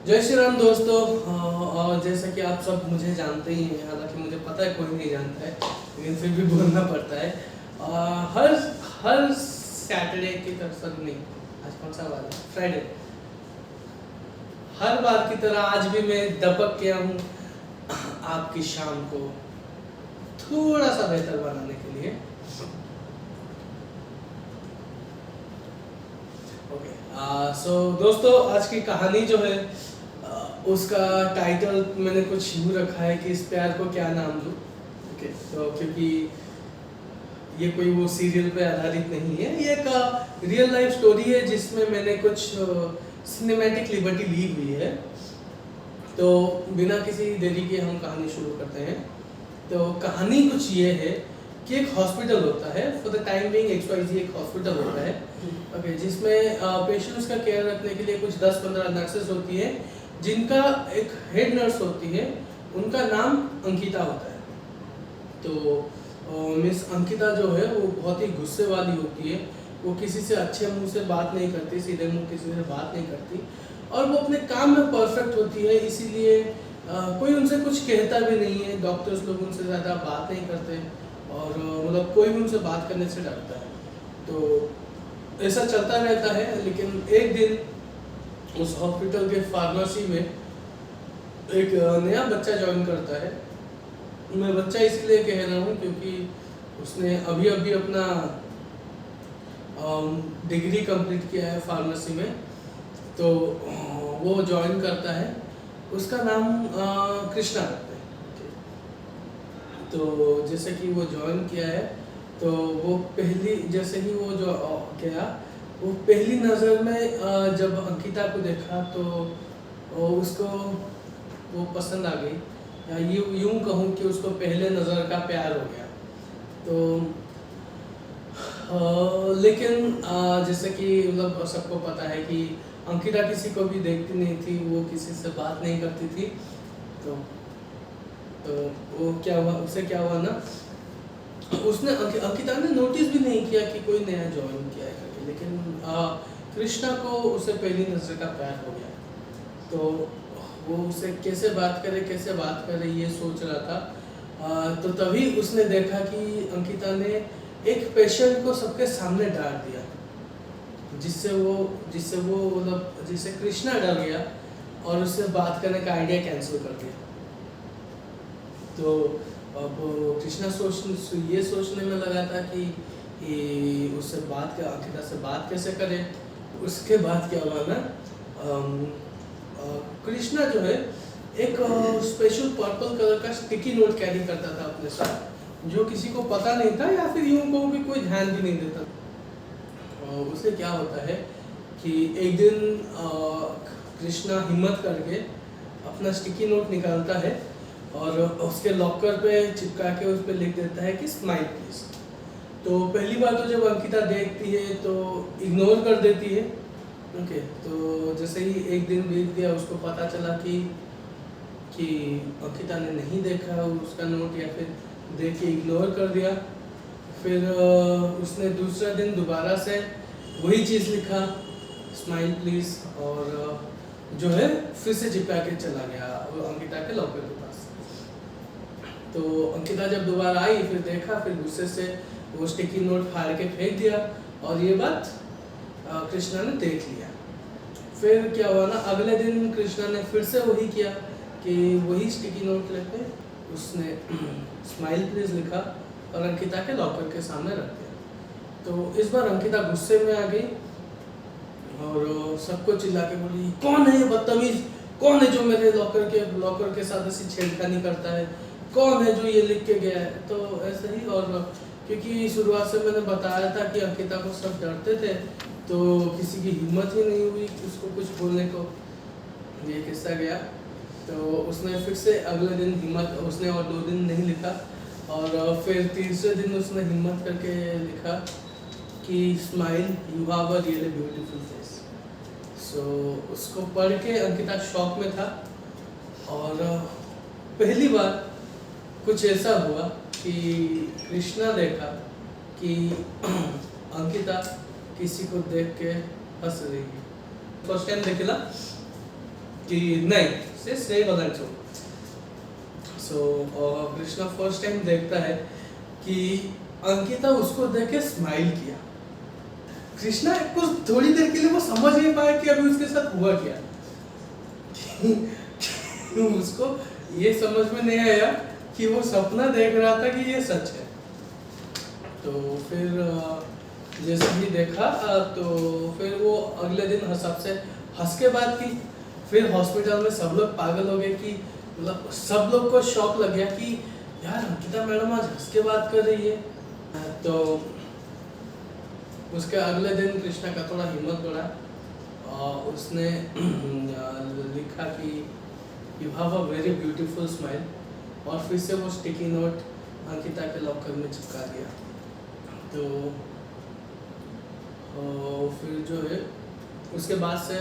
जय श्री राम दोस्तों। और जैसा कि आप सब मुझे जानते ही हैं, हालांकि मुझे पता है कोई नहीं जानता है, लेकिन फिर भी बोलना पड़ता है। हर हर सैटरडे की तरफ से नहीं, आज कौन सा वार है? फ्राइडे। हर बार की तरह आज भी मैं दबक के हूँ आपकी शाम को थोड़ा सा बेहतर बनाने के लिए। ओके, सो दोस्तों, आज की कहानी जो है उसका टाइटल मैंने कुछ यूँ रखा है कि इस प्यार को क्या नाम दूँ। ओके, तो क्योंकि ये कोई वो सीरियल पे आधारित नहीं है, ये एक रियल लाइफ स्टोरी है जिसमें मैंने कुछ सिनेमैटिक लिबर्टी ली हुई है। तो बिना किसी देरी के हम कहानी शुरू करते हैं। तो कहानी कुछ ये है कि एक हॉस्पिटल होता है, for the time being XYZ एक हॉस्पिटल होता है, ओके, जिसमें पेशेंट्स का केयर रखने के लिए कुछ 10-15 नर्सेस होती हैं, जिनका एक हेड नर्स होती है, उनका नाम अंकिता होता है। तो मिस अंकिता जो है वो बहुत ही गुस्से वाली होती है। वो किसी से अच्छे मुंह से बात नहीं करती, सीधे मुंह किसी से बात नहीं करती, और वो अपने काम में परफेक्ट होती है, इसीलिए कोई उनसे कुछ कहता भी नहीं है। डॉक्टर्स लोग उनसे ज़्यादा बात नहीं करते, और मतलब कोई भी उनसे बात करने से डरता है। तो ऐसा चलता रहता है। लेकिन एक दिन उस हॉस्पिटल के फार्मेसी में एक नया बच्चा ज्वाइन करता है। मैं बच्चा इसलिए कह रहा हूँ क्योंकि उसने अभी अभी अपना डिग्री कंप्लीट किया है फार्मेसी में। तो वो ज्वाइन करता है, उसका नाम कृष्णा रखते हैं। तो जैसे कि वो ज्वाइन किया है, तो वो पहली जैसे ही वो जो गया, वो पहली नज़र में जब अंकिता को देखा तो उसको वो पसंद आ गई, या यूँ कहूँ कि उसको पहले नज़र का प्यार हो गया। तो लेकिन जैसे कि मतलब सबको पता है कि अंकिता किसी को भी देखती नहीं थी, वो किसी से बात नहीं करती थी। तो वो क्या हुआ, उससे क्या हुआ ना, उसने अंकिता ने नोटिस भी नहीं किया कि कोई नया ज्वाइन किया है करके, लेकिन कृष्णा को उससे पहली नज़र का प्यार हो गया। तो वो उसे कैसे बात करे ये सोच रहा था। तो तभी उसने देखा कि अंकिता ने एक पेशेंट को सबके सामने डांट दिया, जिससे वो मतलब जिससे कृष्णा डर गया और उससे बात करने का आइडिया कैंसिल कर दिया। तो अब कृष्णा ये सोचने में लगा था कि उससे अंकिता से बात कैसे करे। उसके बाद क्या हुआ ना, कृष्णा जो है एक स्पेशल पर्पल कलर का स्टिकी नोट कैरी करता था अपने साथ, जो किसी को पता नहीं था, या फिर यूँ कहूँ कि कोई ध्यान भी नहीं देता। उससे क्या होता है कि एक दिन कृष्णा हिम्मत करके अपना स्टिकी नोट निकालता है और उसके लॉकर पे चिपका के उस पर लिख देता है कि स्माइल प्लीज। तो पहली बार तो जब अंकिता देखती है तो इग्नोर कर देती है। ओके, तो जैसे ही एक दिन बीत गया, उसको पता चला कि अंकिता ने नहीं देखा उसका नोट, या फिर देख के इग्नोर कर दिया। फिर उसने दूसरा दिन दोबारा से वही चीज़ लिखा, स्माइल प्लीज, और जो है फिर से चिपका के चला गया अंकिता के लॉकर के पास। तो अंकिता जब दोबारा आई, फिर देखा, फिर गुस्से से वो स्टिकी नोट फाड़ के फेंक दिया, और ये बात कृष्णा ने देख लिया। फिर क्या हुआ ना, अगले दिन कृष्णा ने फिर से वही किया कि वही स्टिकी नोट लेके उसने स्माइल प्लीज लिखा और अंकिता के लॉकर के सामने रख दिया। तो इस बार अंकिता गुस्से में आ गई और सबको चिल्ला के बोली, कौन है ये बदतमीज, कौन है जो मेरे लॉकर के साथ ऐसी छेड़खानी करता है, कौन है जो ये लिख के गया है। तो ऐसे ही, और क्योंकि शुरुआत से मैंने बताया था कि अंकिता को सब डरते थे, तो किसी की हिम्मत ही नहीं हुई उसको कुछ बोलने को। ये किस्सा गया। तो उसने फिर से अगले दिन हिम्मत, उसने और 2 दिन नहीं लिखा, और फिर तीसरे दिन उसने हिम्मत करके लिखा कि smile, you have a really beautiful face. So उसको पढ़ के अंकिता शॉक में था, और पहली बार कुछ ऐसा हुआ कि कृष्णा देखा कि अंकिता किसी को देख के हंस रही है। फर्स्ट टाइम देखिला कि नहीं से stay wasn't so. So Krishna first time देखता है कि अंकिता उसको देख के स्माइल किया। कृष्णा कुछ थोड़ी देर के लिए वो समझ नहीं पाया कि अभी उसके साथ हुआ क्या। उसको ये समझ में नहीं आया कि वो सपना देख रहा था कि ये सच है। तो फिर जैसे ही देखा तो फिर वो अगले दिन सबसे हंस के बात की। फिर हॉस्पिटल में सब लोग पागल हो गए कि मतलब सब लोग को शॉक लग गया कि यार अंकिता मैडम आज हंस के बात कर रही है। तो उसके अगले दिन कृष्णा का थोड़ा हिम्मत बढ़ा और उसने लिखा कि you have a very beautiful smile, और फिर से वो स्टिकी नोट अंकिता के लॉकर में चिपका दिया। तो फिर जो है उसके बाद से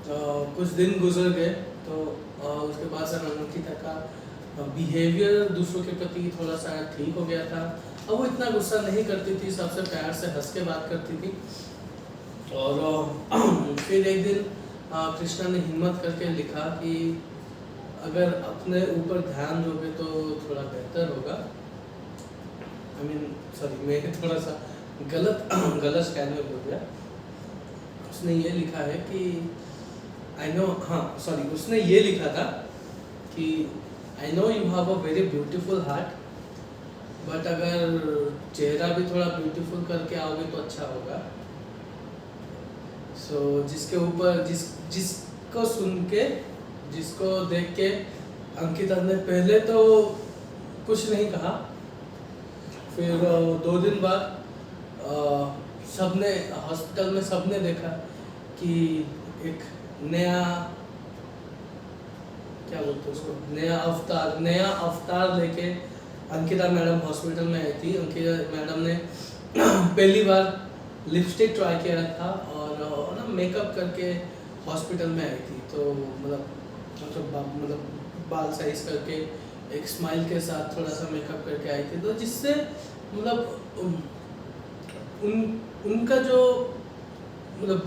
कुछ दिन गुजर गए। तो उसके बाद से अंकिता का बिहेवियर दूसरों के प्रति थोड़ा सा ठीक हो गया था। अब वो इतना गुस्सा नहीं करती थी, सबसे प्यार से हंस के बात करती थी। और फिर एक दिन कृष्णा ने हिम्मत करके लिखा कि अगर अपने ऊपर ध्यान दोगे तो थोड़ा बेहतर होगा। सॉरी मैं थोड़ा सा गलत स्टाइल में बोल गया। उसने ये लिखा है कि उसने ये लिखा था कि I know you have a very beautiful heart, but अगर चेहरा भी थोड़ा ब्यूटीफुल करके आओगे तो अच्छा होगा। सो जिसके ऊपर जिसको सुन के, जिसको देख के अंकिता ने पहले तो कुछ नहीं कहा। फिर 2 दिन बाद सबने हॉस्पिटल में सबने देखा कि एक नया, क्या बोलते हैं उसको, नया अवतार लेके अंकिता मैडम हॉस्पिटल में आई थी। अंकिता मैडम ने पहली बार लिपस्टिक ट्राई किया था और ना मेकअप करके हॉस्पिटल में आई थी। तो मतलब बाल साइज करके एक स्माइल के साथ थोड़ा सा मेकअप करके आई थी। तो जिससे मतलब उनका जो मतलब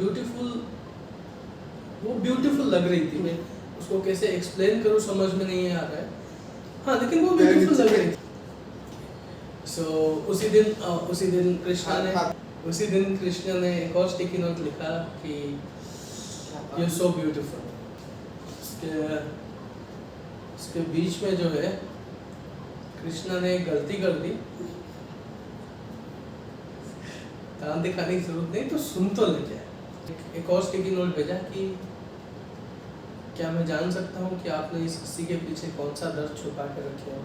ब्यूटीफुल लग रही थी। मैं उसको कैसे एक्सप्लेन करूँ समझ में नहीं आ रहा है। हाँ, लेकिन वो ब्यूटीफुल लग रही थी। सो उसी दिन कृष्णा ने एक और स्टिकी नोट लिखा कि यू आर सो ब्यूटीफुल। उसके बीच में जो है कृष्णा ने गलती कर दी। दांत दिखाने की जरूरत नहीं, तो सुन तो लेते। एक और स्टिकी नोट भेजा कि क्या मैं जान सकता हूँ कि आपने इस हंसी के पीछे कौन सा दर्द छुपा के रखे हो।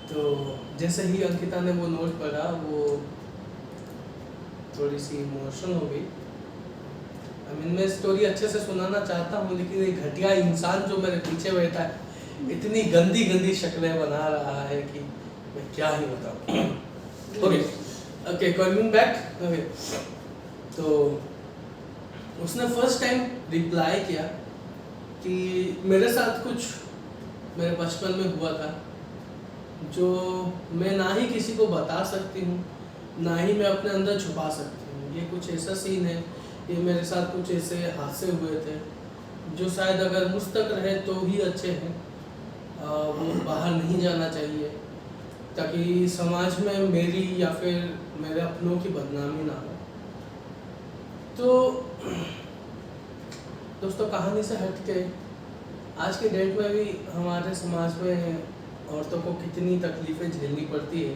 तो जैसे ही अंकिता ने वो नोट पढ़ा वो थोड़ी सी इमोशनल हो गई। मैं स्टोरी अच्छे से सुनाना चाहता हूँ, लेकिन ये घटिया इंसान जो मेरे पीछे बैठा है इतनी गंदी शक्लें बना रहा है कि मैं क्या ही बताऊँ। Okay, coming back. तो उसने फर्स्ट टाइम रिप्लाई किया कि मेरे साथ कुछ मेरे बचपन में हुआ था जो मैं ना ही किसी को बता सकती हूँ, ना ही मैं अपने अंदर छुपा सकती हूँ। ये कुछ ऐसा सीन है, ये मेरे साथ कुछ ऐसे हादसे हुए थे जो शायद अगर मुझ तक रहे तो ही अच्छे हैं। वो बाहर नहीं जाना चाहिए ताकि समाज में मेरी या फिर मेरे अपनों की बदनामी ना हो। तो दोस्तों, कहानी से हट के आज के डेट में भी हमारे समाज में औरतों को कितनी तकलीफ़ें झेलनी पड़ती है,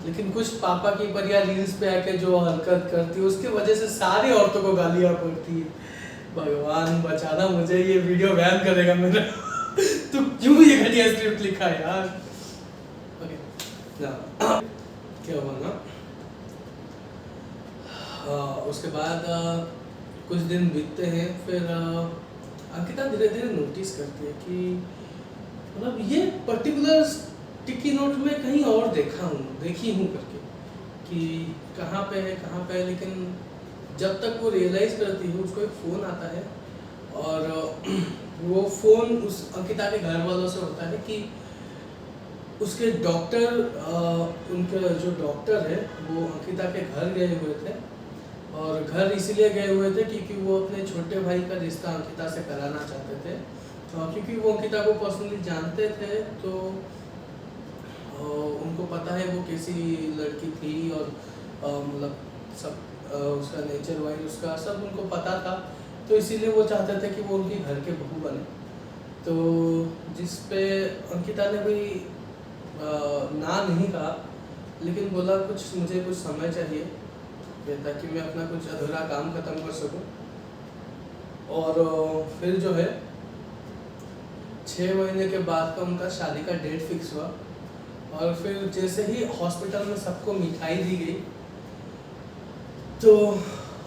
लेकिन कुछ पापा की परिया रील्स पे आके जो हरकत करती है उसकी वजह से सारी औरतों को गालियाँ पड़ती है। भगवान बचाना, मुझे ये वीडियो बैन करेगा मेरा। तो क्यों ये घटिया स्क्रिप्ट लिखा यार। ओके ना, क्या हुआ ना, उसके बाद कुछ दिन बीतते हैं। फिर अंकिता धीरे धीरे नोटिस करती है कि मतलब ये पर्टिकुलर स्टिकी नोट में कहीं और देखी हूँ करके कि कहाँ पे है। लेकिन जब तक वो रियलाइज़ करती है उसको एक फ़ोन आता है और वो फ़ोन उस अंकिता के घर वालों से होता है कि उसके डॉक्टर, उनके जो डॉक्टर है वो अंकिता के घर गए हुए थे और घर इसीलिए गए हुए थे क्योंकि वो अपने छोटे भाई का रिश्ता अंकिता से कराना चाहते थे, क्योंकि वो अंकिता को पर्सनली जानते थे, तो उनको पता है वो कैसी लड़की थी और मतलब सब उसका नेचर वाइज उसका सब उनको पता था, तो इसीलिए वो चाहते थे कि वो उनकी घर के बहू बने। तो जिस पे अंकिता ने भी ना नहीं कहा, लेकिन बोला मुझे कुछ समय चाहिए ताकि मैं अपना कुछ अधूरा काम ख़त्म कर सकूं। और फिर जो है 6 महीने के बाद का उनका शादी का डेट फिक्स हुआ। और फिर जैसे ही हॉस्पिटल में सबको मिठाई दी गई, तो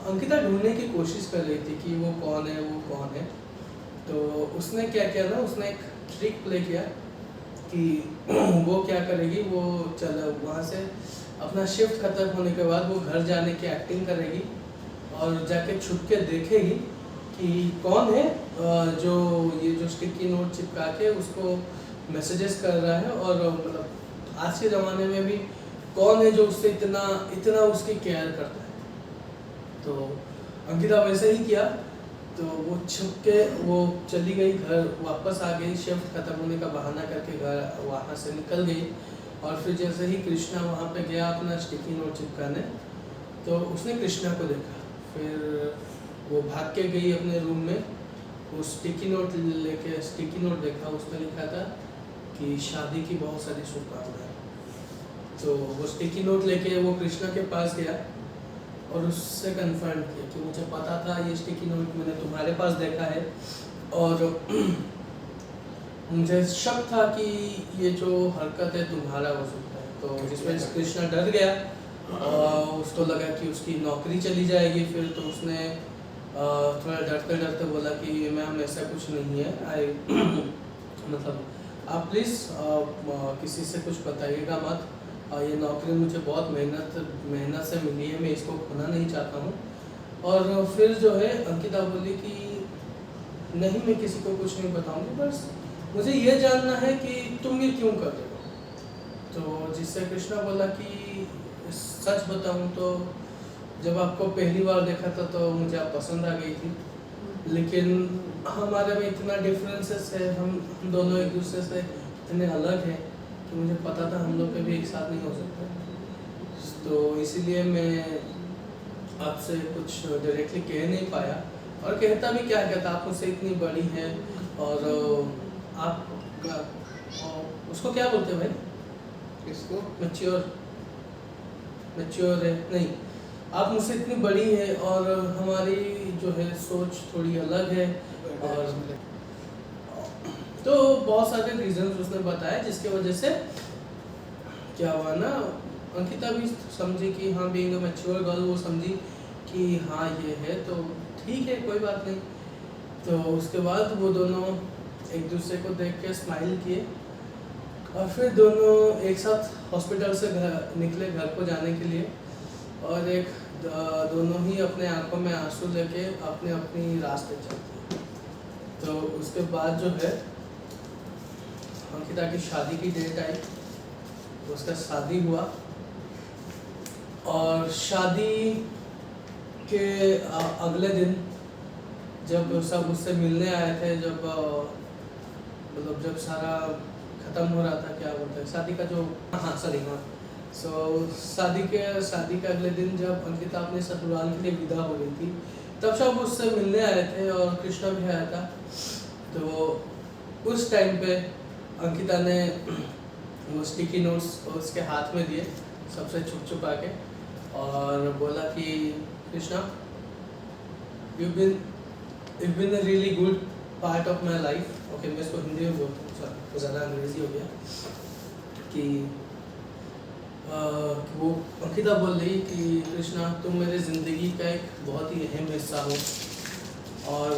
अंकिता ढूंढने की कोशिश कर रही थी कि वो कौन है। तो उसने क्या किया ना, उसने एक ट्रिक प्ले किया कि वो क्या करेगी, वो वहाँ से अपना शिफ्ट खत्म होने के बाद वो घर जाने की एक्टिंग करेगी और जाके छुप के देखेगी कि कौन है जो स्टिकी नोट चिपका के उसको मैसेजेस कर रहा है, और मतलब आज के ज़माने में भी कौन है जो उससे इतना उसकी केयर करता है। तो अंकिता वैसे ही किया, तो वो छुप के वो चली गई, घर वापस आ गई, शिफ्ट खत्म होने का बहाना करके घर वहाँ से निकल गई। और फिर जैसे ही कृष्णा वहाँ पे गया अपना स्टिकी नोट चिपकाने, तो उसने कृष्णा को देखा। फिर वो भाग के गई अपने रूम में, वो स्टिकी नोट देखा, उसमें लिखा था कि शादी की बहुत सारी शुभकामनाएं। तो वो स्टिकी नोट लेके वो कृष्णा के पास गया और उससे कन्फर्म किया कि मुझे पता था ये स्टिकी नोट मैंने तुम्हारे पास देखा है, और मुझे शक था कि ये जो हरकत है तुम्हारा हो सकता है। तो जिसमें कृष्णा डर गया और उसको लगा कि उसकी नौकरी चली जाएगी। फिर तो उसने थोड़ा डरते डरते बोला कि मैम ऐसा कुछ नहीं है, मतलब आप प्लीज़ किसी से कुछ बताइएगा मत, ये नौकरी मुझे बहुत मेहनत से मिली है, मैं इसको खोना नहीं चाहता हूँ। और फिर जो है अंकिता बोली कि नहीं, मैं किसी को कुछ नहीं बताऊँगी, बस मुझे ये जानना है कि तुम ये क्यों कर रहे हो। तो जिससे कृष्णा बोला कि सच बताऊँ तो जब आपको पहली बार देखा था तो मुझे आप पसंद आ गई थी, लेकिन हमारे में इतना डिफरेंसेस है, हम दोनों एक दूसरे से इतने अलग हैं कि मुझे पता था हम लोग कभी एक साथ नहीं हो सकते। तो इसीलिए मैं आपसे कुछ डायरेक्टली कह नहीं पाया, और कहता भी क्या कहता, आप मुझसे इतनी बड़ी हैं और आप उसको क्या बोलते हैं भाई, इसको मैच्योर है नहीं, आप मुझसे इतनी बड़ी है और हमारी जो है सोच थोड़ी अलग है। और तो बहुत सारे रीजंस उसने बताया जिसके वजह से क्या हुआ ना, अंकिता भी समझी कि हाँ बीइंग अ मैच्योर गर्ल, वो समझी कि हाँ ये है तो ठीक है, कोई बात नहीं। तो उसके बाद वो दोनों एक दूसरे को देख के स्माइल किए, और फिर दोनों एक साथ हॉस्पिटल से निकले घर को जाने के लिए, और दोनों ही अपने आंखों में आंसू लेके अपने अपनी रास्ते चलते। तो उसके बाद जो है अंकिता की शादी की डेट आई, उसका शादी हुआ, और शादी के अगले दिन जब सब उससे मिलने आए थे, जब सारा ख़त्म हो रहा था, क्या बोलते हैं शादी का जो शादी के अगले दिन जब अंकिता अपने ससुराल के लिए विदा हो रही थी, तब सब उससे मिलने आए थे और कृष्णा भी आया था। तो उस टाइम पे अंकिता ने वो स्टिकी नोट्स उसके हाथ में दिए, सबसे छुपा के, और बोला कि Krishna, you've been a really good part of my life। Okay, मैं इसको हिंदी में बोलता हूँ, सॉरी तो ज़्यादा अंग्रेजी हो गया। कि वो अंकिता बोल रही कि कृष्णा, तुम मेरे ज़िंदगी का एक बहुत ही अहम हिस्सा हो, और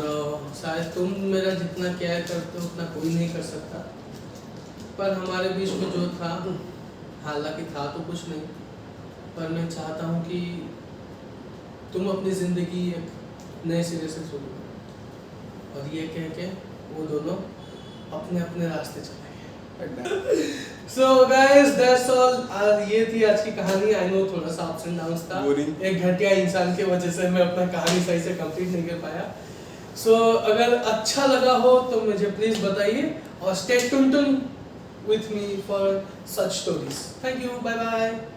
शायद तुम मेरा जितना केयर करते हो उतना कोई नहीं कर सकता, पर हमारे बीच में जो था, हालांकि था तो कुछ नहीं, पर मैं चाहता हूँ कि तुम अपनी ज़िंदगी एक नए सिरे से शुरू करो। और ये कह के वो दोनों अपने अपने रास्ते चले गए। So guys, that's all. ये थी आज की कहानी. I know थोड़ा सा ups and downs था. एक घटिया इंसान की वजह से मैं अपना कहानी सही से कंप्लीट नहीं कर पाया. So अगर अच्छा लगा हो तो मुझे प्लीज बताइए और stay tuned with me for such stories. Thank you. Bye bye.